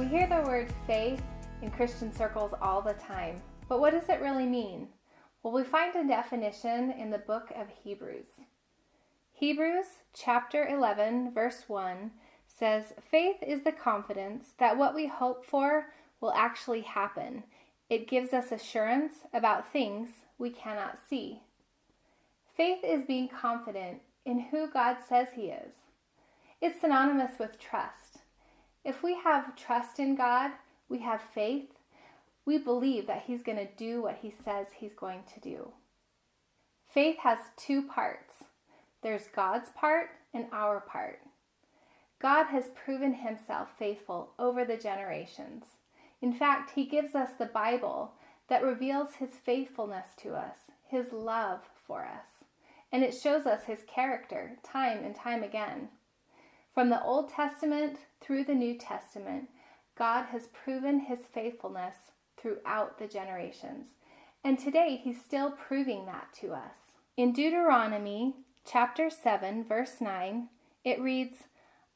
We hear the word faith in Christian circles all the time, but what does it really mean? Well, we find a definition in the book of Hebrews. Hebrews chapter 11, verse 1 says, "Faith is the confidence that what we hope for will actually happen. It gives us assurance about things we cannot see." Faith is being confident in who God says He is. It's synonymous with trust. If we have trust in God, we have faith, we believe that He's going to do what He says He's going to do. Faith has two parts. There's God's part and our part. God has proven Himself faithful over the generations. In fact, He gives us the Bible that reveals His faithfulness to us, His love for us, and it shows us His character time and time again. From the Old Testament through the New Testament, God has proven His faithfulness throughout the generations. And today He's still proving that to us. In Deuteronomy chapter 7, verse 9, it reads,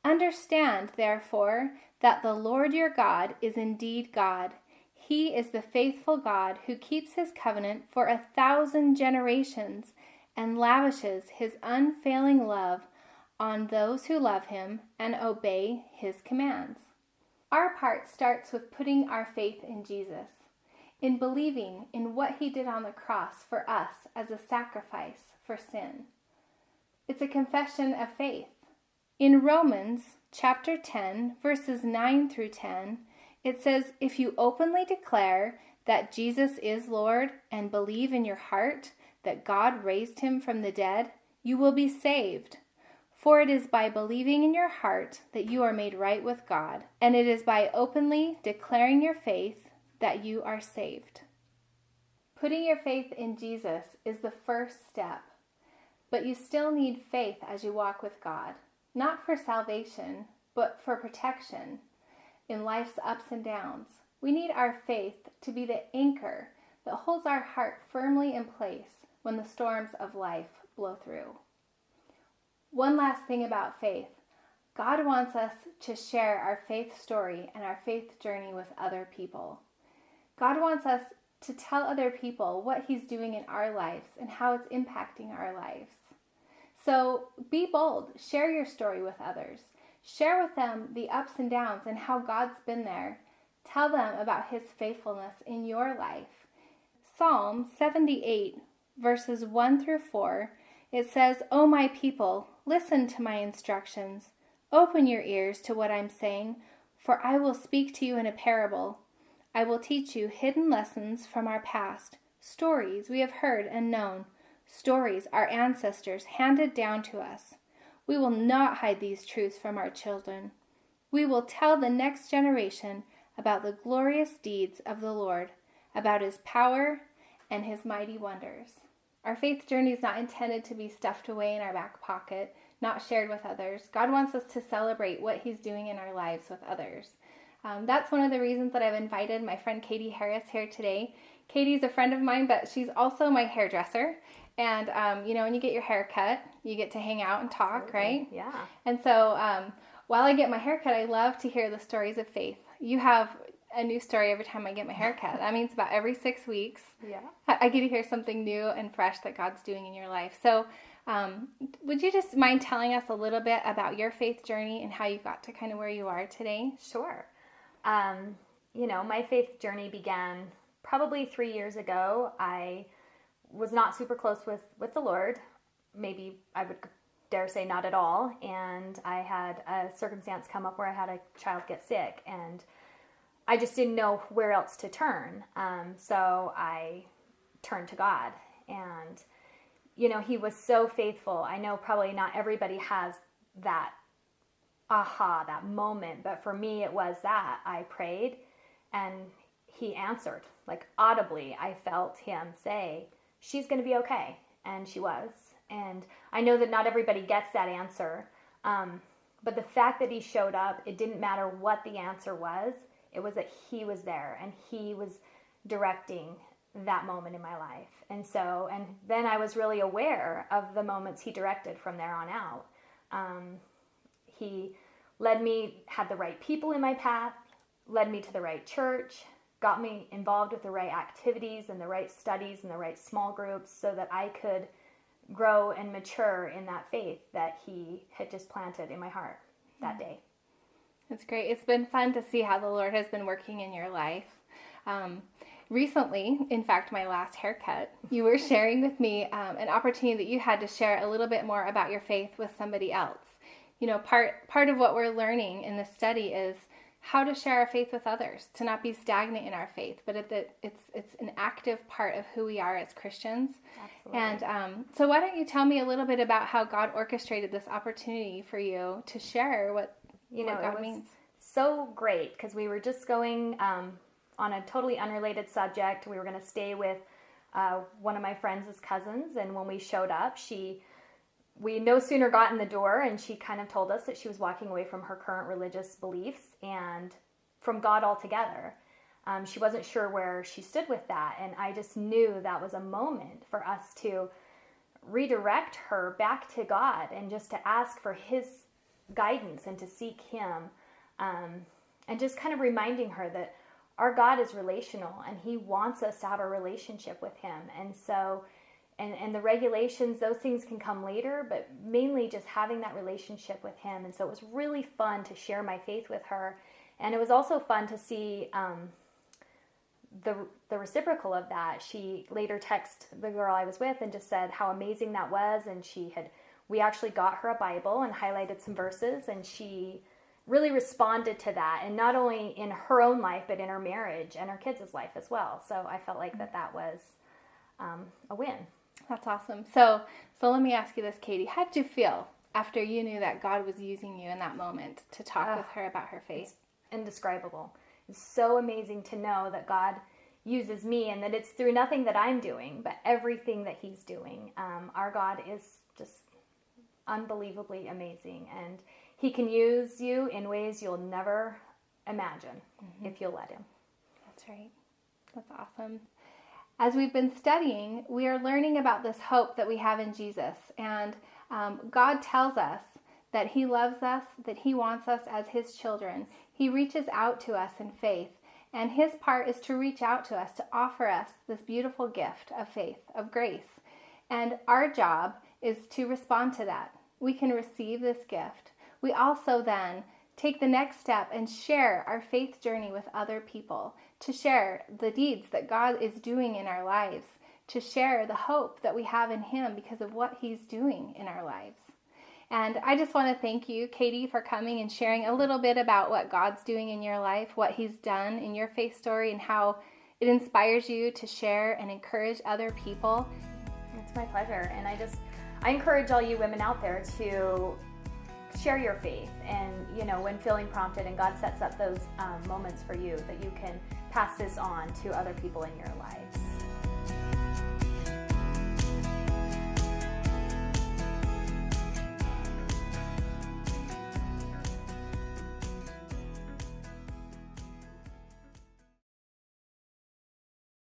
"Understand, therefore, that the Lord your God is indeed God. He is the faithful God who keeps His covenant for 1,000 generations and lavishes His unfailing love on those who love Him and obey His commands." Our part starts with putting our faith in Jesus, in believing in what He did on the cross for us as a sacrifice for sin. It's a confession of faith. In Romans chapter 10, verses 9 through 10, it says, "If you openly declare that Jesus is Lord and believe in your heart that God raised Him from the dead, you will be saved. For it is by believing in your heart that you are made right with God, and it is by openly declaring your faith that you are saved." Putting your faith in Jesus is the first step, but you still need faith as you walk with God, not for salvation, but for protection in life's ups and downs. We need our faith to be the anchor that holds our heart firmly in place when the storms of life blow through. One last thing about faith. God wants us to share our faith story and our faith journey with other people. God wants us to tell other people what He's doing in our lives and how it's impacting our lives. So be bold. Share your story with others. Share with them the ups and downs and how God's been there. Tell them about His faithfulness in your life. Psalm 78, verses 1 through 4, it says, "O my people, listen to my instructions. Open your ears to what I'm saying, for I will speak to you in a parable. I will teach you hidden lessons from our past, stories we have heard and known, stories our ancestors handed down to us. We will not hide these truths from our children. We will tell the next generation about the glorious deeds of the Lord, about His power and His mighty wonders." Our faith journey is not intended to be stuffed away in our back pocket, not shared with others. God wants us to celebrate what He's doing in our lives with others. That's one of the reasons that I've invited my friend Katie Harris here today. Katie's a friend of mine, but she's also my hairdresser. And, when you get your hair cut, you get to hang out and talk, Absolutely. right? Yeah. And so while I get my hair cut, I love to hear the stories of faith. You have a new story every time I get my hair cut. That means about every 6 weeks. Yeah. I get to hear something new and fresh that God's doing in your life. So would you just mind telling us a little bit about your faith journey and how you got to kind of where you are today? Sure. My faith journey began probably 3 years ago. I was not super close with the Lord. Maybe I would dare say not at all. And I had a circumstance come up where I had a child get sick, and I just didn't know where else to turn. So I turned to God, and, He was so faithful. I know probably not everybody has that that moment, but for me it was that. I prayed and He answered, like audibly. I felt Him say, "She's going to be okay." And she was. And I know that not everybody gets that answer. But the fact that He showed up, it didn't matter what the answer was. It was that He was there and He was directing that moment in my life. And then I was really aware of the moments He directed from there on out. He led me, had the right people in my path. led me to the right church, got me involved with the right activities and the right studies and the right small groups so that I could grow and mature in that faith that he had just planted in my heart that day. That's great. It's been fun to see how the Lord has been working in your life. Recently, in fact, my last haircut, you were sharing with me an opportunity that you had to share a little bit more about your faith with somebody else. You know, part of what we're learning in this study is how to share our faith with others, to not be stagnant in our faith, but it's an active part of who we are as Christians. Absolutely. And so why don't you tell me a little bit about how God orchestrated this opportunity for you to share what God means? So great, because we were just going on a totally unrelated subject. We were going to stay with one of my friends' cousins, and when we showed up, we no sooner got in the door and she kind of told us that she was walking away from her current religious beliefs and from God altogether. She wasn't sure where she stood with that, and I just knew that was a moment for us to redirect her back to God and just to ask for his guidance and to seek him, and just kind of reminding her that our God is relational and he wants us to have a relationship with him. And so and the regulations, those things can come later, but mainly just having that relationship with him. And so it was really fun to share my faith with her. And it was also fun to see the reciprocal of that. She later texted the girl I was with and just said how amazing that was. And we actually got her a Bible and highlighted some verses, and she really responded to that. And not only in her own life, but in her marriage and her kids' life as well. So I felt like that was a win. That's awesome. So let me ask you this, Katie. How did you feel after you knew that God was using you in that moment to talk with her about her faith? It's indescribable. It's so amazing to know that God uses me and that it's through nothing that I'm doing, but everything that he's doing. Our God is just unbelievably amazing, and he can use you in ways you'll never imagine if you'll let him. That's right. That's awesome. As we've been studying, we are learning about this hope that we have in Jesus. And God tells us that he loves us, that he wants us as his children. He reaches out to us in faith. And his part is to reach out to us, to offer us this beautiful gift of faith, of grace. And our job is to respond to that. We can receive this gift. We also then take the next step and share our faith journey with other people, to share the deeds that God is doing in our lives, to share the hope that we have in him because of what he's doing in our lives. And I just want to thank you, Katie, for coming and sharing a little bit about what God's doing in your life, what he's done in your faith story, and how it inspires you to share and encourage other people. It's my pleasure. And I encourage all you women out there to share your faith, and when feeling prompted and God sets up those moments for you, that you can pass this on to other people in your lives.